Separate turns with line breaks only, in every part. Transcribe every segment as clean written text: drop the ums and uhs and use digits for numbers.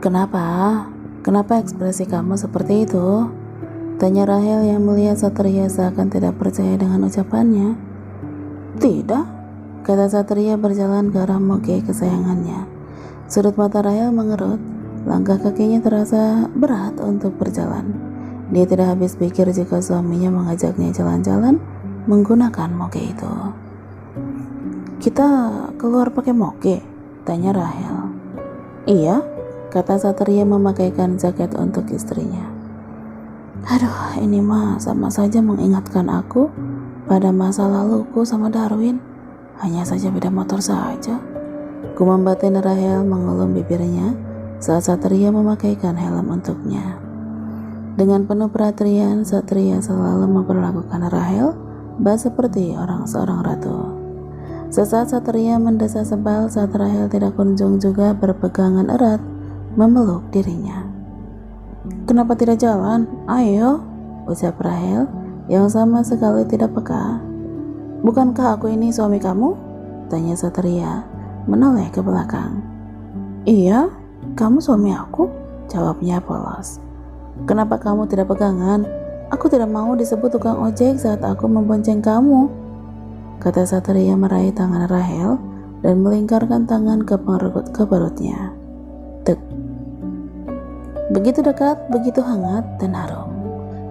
Kenapa? Kenapa ekspresi kamu seperti itu? Tanya Rahel yang melihat Satria seakan tidak percaya dengan ucapannya. Tidak, kata Satria berjalan ke arah moge kesayangannya. Sudut mata Rahel mengerut, langkah kakinya terasa berat untuk berjalan. Dia tidak habis pikir jika suaminya mengajaknya jalan-jalan menggunakan moge itu. Kita keluar pakai moge? Tanya Rahel. Iya, kata Satria memakaikan jaket untuk istrinya. Aduh, ini mah sama saja mengingatkan aku pada masa laluku sama Darwin. Hanya saja beda motor saja. Gumam batin Rahel mengelum bibirnya saat Satria memakaikan helm untuknya. Dengan penuh perhatian, Satria selalu memperlakukan Rahel seperti seorang ratu. Sesaat Satria mendesah sebal saat Rahel tidak kunjung juga berpegangan erat memeluk dirinya. Kenapa tidak jalan? Ayo, ucap Rahel yang sama sekali tidak peka. Bukankah aku ini suami kamu? Tanya Satria menoleh ke belakang. Iya, kamu suami aku, jawabnya polos. Kenapa kamu tidak pegangan? Aku tidak mau disebut tukang ojek saat aku membonceng kamu, kata Satria meraih tangan Rahel dan melingkarkan tangan ke perutnya. Tek. Begitu dekat, begitu hangat dan harum.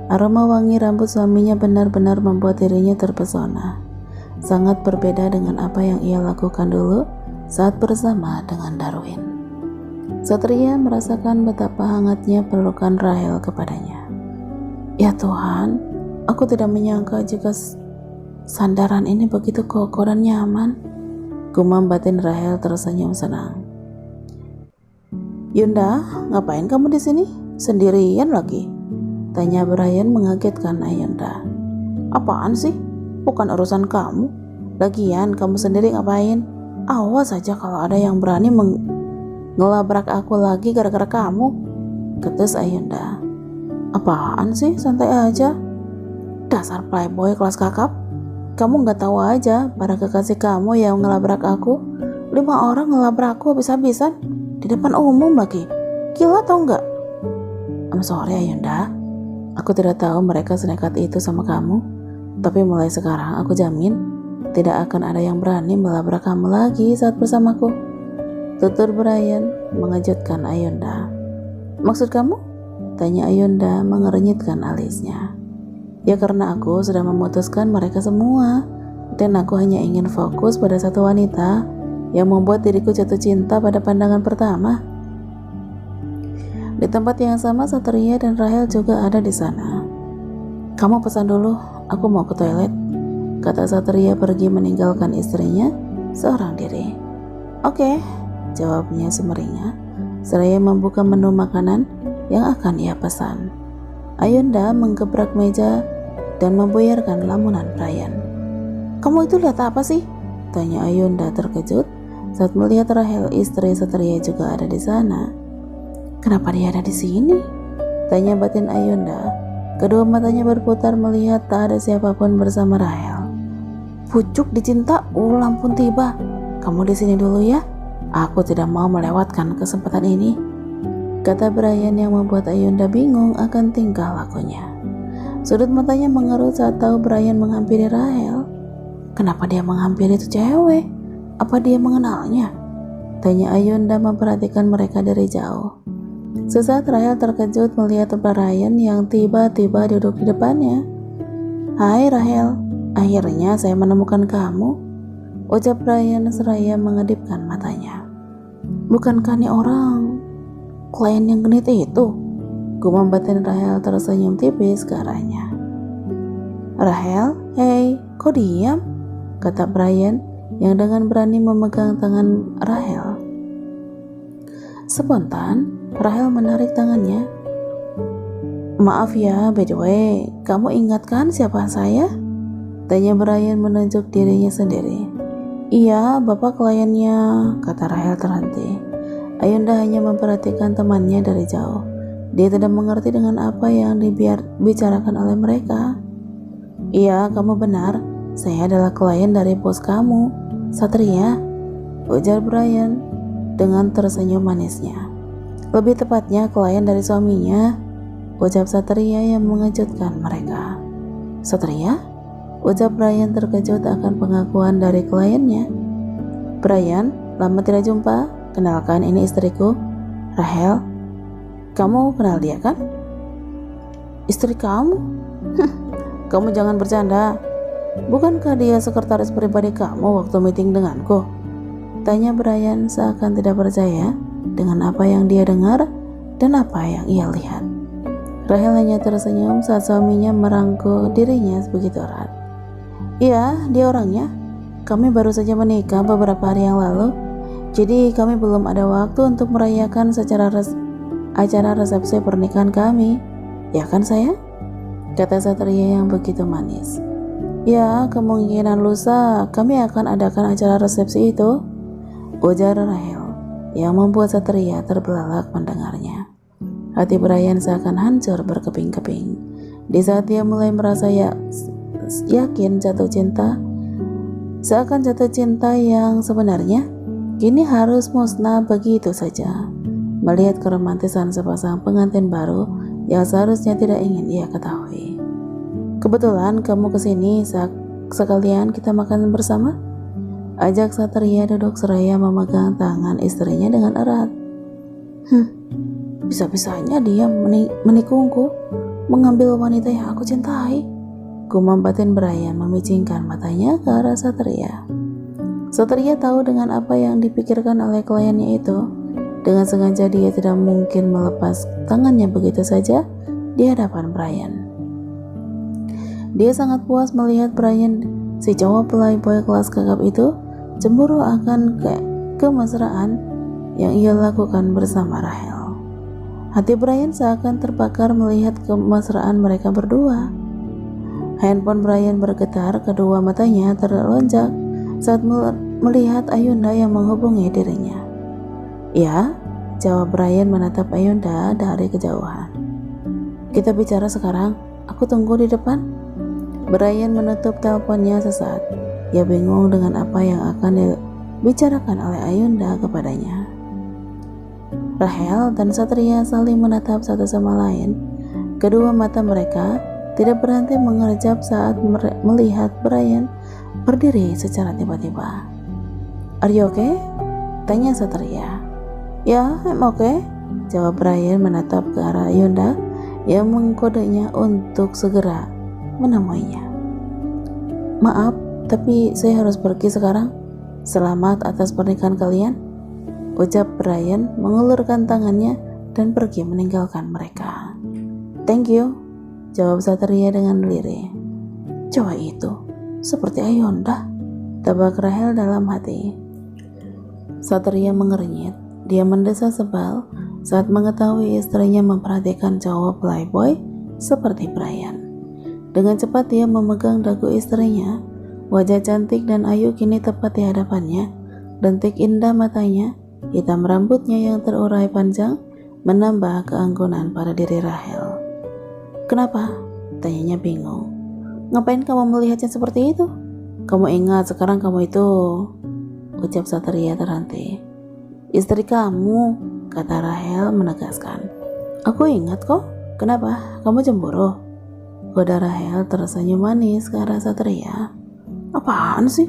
Aroma wangi rambut suaminya benar-benar membuat dirinya terpesona. Sangat berbeda dengan apa yang ia lakukan dulu saat bersama dengan Darwin. Satria merasakan betapa hangatnya pelukan Rahel kepadanya. Ya Tuhan, aku tidak menyangka jika sandaran ini begitu kokoh dan nyaman. Gumam batin Rahel tersenyum senang. Yunda, ngapain kamu di sini? Sendirian lagi? Tanya Brian mengagetkan Ayunda. Apaan sih? Bukan urusan kamu. Lagian kamu sendiri ngapain? Awas saja kalau ada yang berani ngelabrak aku lagi gara-gara kamu, ketus Ayunda. Apaan sih? Santai aja. Dasar playboy kelas kakap. Kamu gak tahu aja para kekasih kamu yang ngelabrak aku. 5 orang ngelabrak aku habis-habisan di depan umum lagi. Gila tau gak? I'm sorry Ayunda, aku tidak tahu mereka senekat itu sama kamu. Tapi mulai sekarang aku jamin tidak akan ada yang berani melabrak kamu lagi saat bersamaku, tutur Brian mengejutkan Ayunda. Maksud kamu? Tanya Ayunda mengernyitkan alisnya. Ya karena aku sudah memutuskan mereka semua, dan aku hanya ingin fokus pada satu wanita yang membuat diriku jatuh cinta pada pandangan pertama. Di tempat yang sama, Satria dan Rahel juga ada di sana. Kamu pesan dulu, aku mau ke toilet, kata Satria pergi meninggalkan istrinya seorang diri. Oke, jawabnya semeringah, seraya membuka menu makanan yang akan ia pesan. Ayunda menggebrak meja dan membuyarkan lamunan Brian. Kamu itu lihat apa sih? Tanya Ayunda terkejut saat melihat Rahel, istri Satria, juga ada di sana. Kenapa dia ada di sini? Tanya batin Ayunda. Kedua matanya berputar melihat tak ada siapapun bersama Rahel. Pucuk dicinta, ulang pun tiba. Kamu di sini dulu ya. Aku tidak mau melewatkan kesempatan ini, kata Brian yang membuat Ayunda bingung akan tingkah lakunya. Sudut matanya mengerut saat tahu Brian menghampiri Rahel. Kenapa dia menghampiri itu cewek? Apa dia mengenalnya? Tanya Ayunda memperhatikan mereka dari jauh. Sesaat Rahel terkejut melihat Brian yang tiba-tiba duduk di depannya. Hai Rahel, akhirnya saya menemukan kamu, ucap Brian seraya mengedipkan matanya. Bukankah ini orang klien yang genit itu? Gumam batin Rahel tersenyum tipis ke arahnya. Rahel, hei, kok diam? Kata Brian yang dengan berani memegang tangan Rahel. Spontan, Rahel menarik tangannya. Maaf ya, by the way, kamu ingat kan siapa saya? Tanya Brian menunjuk dirinya sendiri. Iya, bapak kliennya, kata Rahel terhenti. Ayunda hanya memperhatikan temannya dari jauh. Dia tidak mengerti dengan apa yang dibicarakan oleh mereka. Iya, kamu benar. Saya adalah klien dari bos kamu, Satria, ujar Brian dengan tersenyum manisnya. Lebih tepatnya klien dari suaminya, ucap Satria yang mengejutkan mereka. Satria? Ucap Brian terkejut akan pengakuan dari kliennya. Brian, lama tidak jumpa. Kenalkan, ini istriku, Rahel. Kamu kenal dia kan? Istri kamu? Kamu jangan bercanda. Bukankah dia sekretaris pribadi kamu waktu meeting denganku? Tanya Brian seakan tidak percaya dengan apa yang dia dengar dan apa yang ia lihat. Rahel hanya tersenyum saat suaminya merangkul dirinya begitu erat. Iya, dia orangnya. Kami baru saja menikah beberapa hari yang lalu, jadi kami belum ada waktu untuk merayakan acara resepsi pernikahan kami. Ya kan sayang? Kata Satria yang begitu manis. Ya, kemungkinan lusa kami akan adakan acara resepsi itu, ujar Rahel yang membuat Satria terbelalak mendengarnya. Hati Brian seakan hancur berkeping-keping di saat dia mulai merasa yakin seakan jatuh cinta yang sebenarnya kini harus musnah begitu saja. Melihat keromantisan sepasang pengantin baru yang seharusnya tidak ingin ia ketahui. Kebetulan kamu kesini sekalian kita makan bersama? Ajak Satria duduk seraya memegang tangan istrinya dengan erat. Bisa-bisanya dia menikungku, mengambil wanita yang aku cintai. Gumam batin Brian memicingkan matanya ke arah Satria. Satria tahu dengan apa yang dipikirkan oleh kliennya itu. Dengan sengaja dia tidak mungkin melepas tangannya begitu saja di hadapan Brian. Dia sangat puas melihat Brian, si cowok playboy kelas kakap itu, cemburu akan kemesraan yang ia lakukan bersama Rahel. Hati Brian seakan terbakar melihat kemesraan mereka berdua. Handphone Brian bergetar, kedua matanya terlonjak saat melihat Ayunda yang menghubungi dirinya. Ya, jawab Brian menatap Ayunda dari kejauhan. Kita bicara sekarang, aku tunggu di depan. Brian menutup teleponnya sesaat. Ia bingung dengan apa yang akan dibicarakan oleh Ayunda kepadanya. Rahel dan Satria saling menatap satu sama lain. Kedua mata mereka tidak berhenti mengerjap saat melihat Brian berdiri secara tiba-tiba. Are you okay? Tanya Satria. Ya, I'm okay, jawab Brian menatap ke arah Ayunda yang mengkodenya untuk segera menemuinya. Maaf, tapi saya harus pergi sekarang. Selamat atas pernikahan kalian, ucap Brian mengulurkan tangannya dan pergi meninggalkan mereka. Thank you, jawab Satria dengan lirih. Cowok itu seperti Ayunda, tebak Rahel dalam hati. Satria mengernyit. Dia mendesah sebal saat mengetahui istrinya memperhatikan cowok playboy seperti Brian. Dengan cepat dia memegang dagu istrinya. Wajah cantik dan ayu kini tepat di hadapannya. Dentik indah matanya, hitam rambutnya yang terurai panjang menambah keanggunan pada diri Rahel. Kenapa? Tanyanya bingung. Ngapain kamu melihatnya seperti itu? Kamu ingat sekarang kamu itu, ucap Satria terhenti. Istri kamu, kata Rahel menegaskan. Aku ingat kok. Kenapa? Kamu cemburu? Goda Rahel tersenyum manis ke arah Satria. Apaan sih?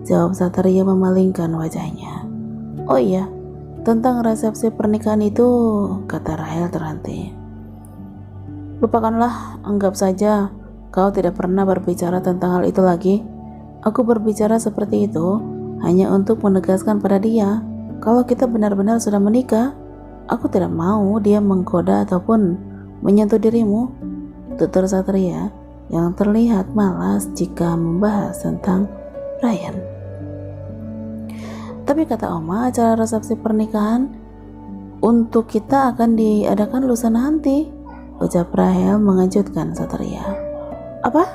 Jawab Satria memalingkan wajahnya. Oh iya, tentang resepsi pernikahan itu, kata Rahel terhenti. Lupakanlah, anggap saja kau tidak pernah berbicara tentang hal itu lagi. Aku berbicara seperti itu hanya untuk menegaskan pada dia kalau kita benar-benar sudah menikah. Aku tidak mau dia menggoda ataupun menyentuh dirimu, tutur Satria yang terlihat malas jika membahas tentang Brian. Tapi kata Oma, acara resepsi pernikahan untuk kita akan diadakan lusa nanti, ucap Rahel mengejutkan Satria. Apa?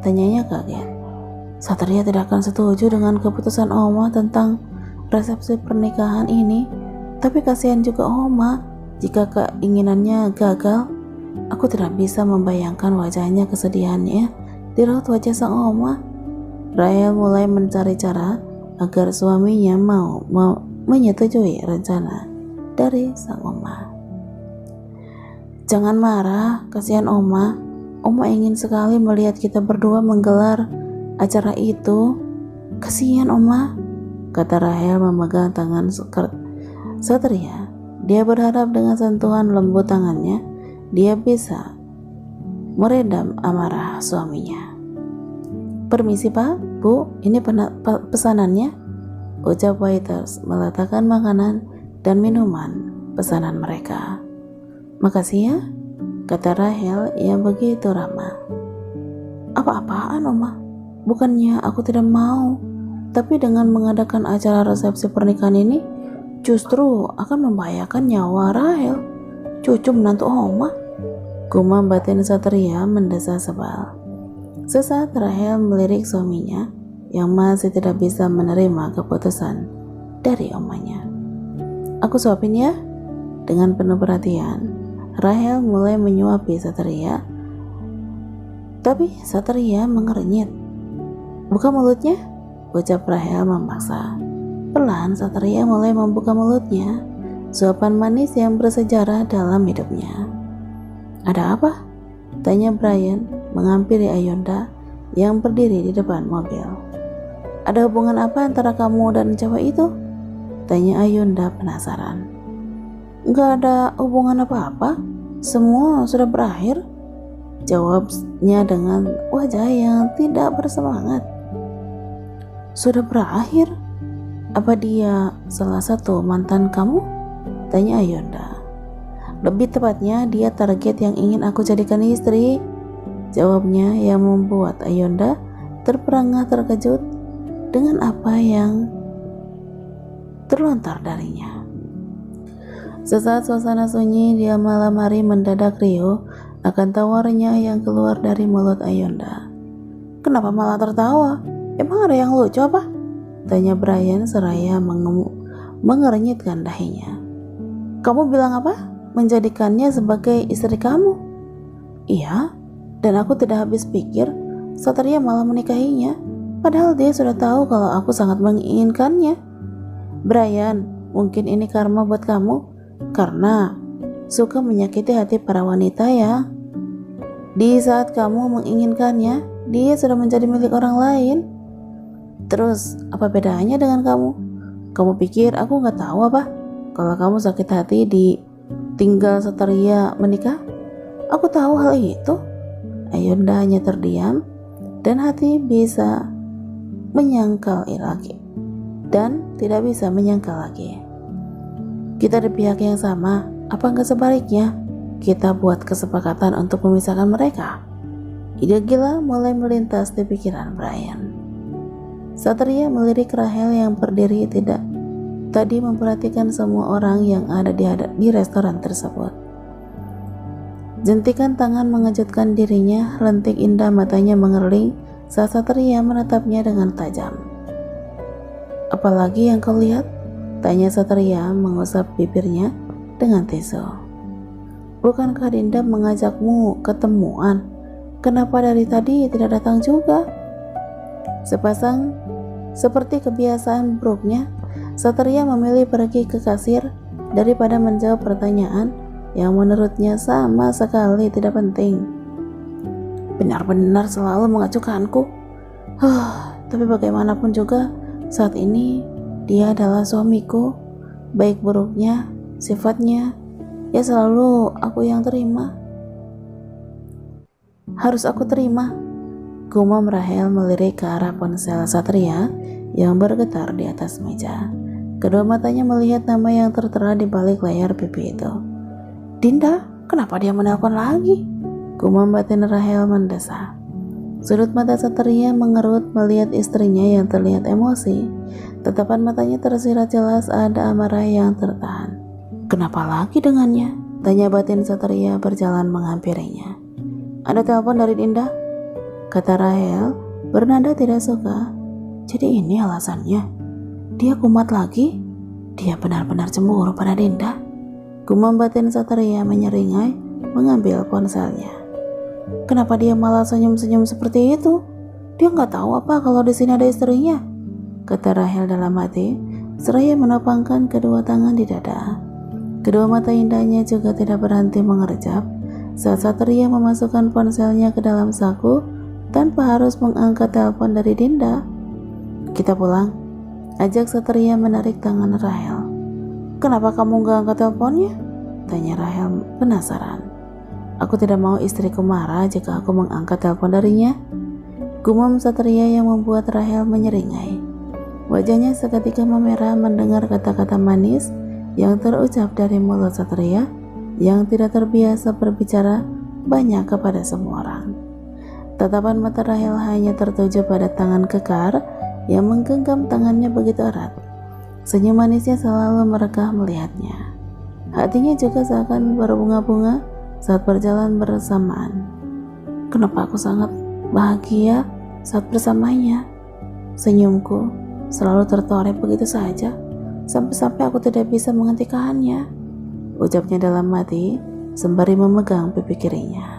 Tanyanya kaget. Satria tidak akan setuju dengan keputusan Oma tentang resepsi pernikahan ini, tapi kasihan juga Oma jika keinginannya gagal. Aku tidak bisa membayangkan wajahnya kesedihannya di raut wajah sang Oma. Rahel mulai mencari cara agar suaminya mau menyetujui rencana dari sang Oma. Jangan marah, kasihan Oma. Oma ingin sekali melihat kita berdua menggelar acara itu. Kasihan Oma, kata Rahel memegang tangan skirt Satria. Dia berharap dengan sentuhan lembut tangannya, dia bisa meredam amarah suaminya. Permisi Pak, Bu, ini pesanannya, ucap waiters meletakkan makanan dan minuman pesanan mereka. Makasih ya, kata Rahel yang begitu ramah. Apa-apaan Oma? Bukannya aku tidak mau, tapi dengan mengadakan acara resepsi pernikahan ini justru akan membahayakan nyawa Rahel, cucu menantu Oma. Gumam batin Satria mendesah sebal. Sesaat Rahel melirik suaminya yang masih tidak bisa menerima keputusan dari omanya. Aku suapin ya. Dengan penuh perhatian, Rahel mulai menyuapi Satria. Tapi Satria mengernyit. Buka mulutnya, ucap Rahel memaksa. Pelan Satria mulai membuka mulutnya, suapan manis yang bersejarah dalam hidupnya. Ada apa? Tanya Brian menghampiri Ayunda yang berdiri di depan mobil. Ada hubungan apa antara kamu dan cewek itu? Tanya Ayunda penasaran. Gak ada hubungan apa-apa, semua sudah berakhir, jawabnya dengan wajah yang tidak bersemangat. Sudah berakhir? Apa dia salah satu mantan kamu? Tanya Ayunda. Lebih tepatnya dia target yang ingin aku jadikan istri, jawabnya yang membuat Ayunda terperangah terkejut dengan apa yang terlontar darinya. Sesaat suasana sunyi di malam hari mendadak riuh akan tawarnya yang keluar dari mulut Ayunda. Kenapa malah tertawa? Emang ada yang lucu apa? Tanya Brian seraya mengernyitkan dahinya. Kamu bilang apa? Menjadikannya sebagai istri kamu? Iya, dan aku tidak habis pikir Satria malah menikahinya, padahal dia sudah tahu kalau aku sangat menginginkannya. Brian, mungkin ini karma buat kamu, karena suka menyakiti hati para wanita ya. Di saat kamu menginginkannya, dia sudah menjadi milik orang lain. Terus, apa bedanya dengan kamu? Kamu pikir aku gak tahu apa? Kalau kamu sakit hati tinggal Satria menikah? Aku tahu hal itu. Ayunda hanya terdiam dan hati bisa menyangkal lagi dan tidak bisa menyangkal lagi. Kita di pihak yang sama, apa enggak sebaliknya kita buat kesepakatan untuk memisahkan mereka? Ide gila mulai melintas di pikiran Brian. Satria melirik Rahel yang berdiri tadi memperhatikan semua orang yang ada di restoran tersebut. Jentikan tangan mengejutkan dirinya, lentik indah matanya mengerling saat Satria menatapnya dengan tajam. Apalagi yang kau lihat? Tanya Satria mengusap bibirnya dengan tisu. Bukankah Dinda mengajakmu ketemuan? Kenapa dari tadi tidak datang juga? Seperti kebiasaan buruknya, Satria memilih pergi ke kasir daripada menjawab pertanyaan yang menurutnya sama sekali tidak penting. Benar-benar selalu mengacuhkanku. Tapi bagaimanapun juga, saat ini dia adalah suamiku. Baik buruknya, sifatnya, ya selalu aku yang terima. Harus aku terima. Gumam Rahel melirik ke arah ponsel Satria yang bergetar di atas meja. Kedua matanya melihat nama yang tertera di balik layar pipi itu. Dinda, kenapa dia menelpon lagi? Gumam batin Rahel mendesah. Sudut mata Satria mengerut melihat istrinya yang terlihat emosi. Tatapan matanya tersirat jelas ada amarah yang tertahan. Kenapa lagi dengannya? Tanya batin Satria berjalan menghampirinya. Ada telepon dari Dinda? Kata Rahel bernada tidak suka. Jadi ini alasannya. Dia kumat lagi? Dia benar-benar cemburu pada Dinda. Gumam batin Satria menyeringai mengambil ponselnya. Kenapa dia malah senyum-senyum seperti itu? Dia nggak tahu apa kalau di sini ada istrinya? Kata Rahel dalam hati, seraya menopangkan kedua tangan di dada. Kedua mata indahnya juga tidak berhenti mengerjap saat Satria memasukkan ponselnya ke dalam saku tanpa harus mengangkat telepon dari Dinda. "Kita pulang," ajak Satria menarik tangan Rahel. "Kenapa kamu gak angkat teleponnya?" tanya Rahel penasaran. "Aku tidak mau istriku marah jika aku mengangkat telepon darinya," gumam Satria yang membuat Rahel menyeringai. Wajahnya seketika memerah mendengar kata-kata manis yang terucap dari mulut Satria yang tidak terbiasa berbicara banyak kepada semua orang. Tatapan mata Rahel hanya tertuju pada tangan kekar yang menggenggam tangannya begitu erat. Senyum manisnya selalu merekah melihatnya. Hatinya juga seakan berbunga-bunga saat berjalan bersamaan. Kenapa aku sangat bahagia saat bersamanya? Senyumku selalu tertoreh begitu saja, sampai-sampai aku tidak bisa menghentikannya, ucapnya dalam hati sembari memegang pipi kirinya.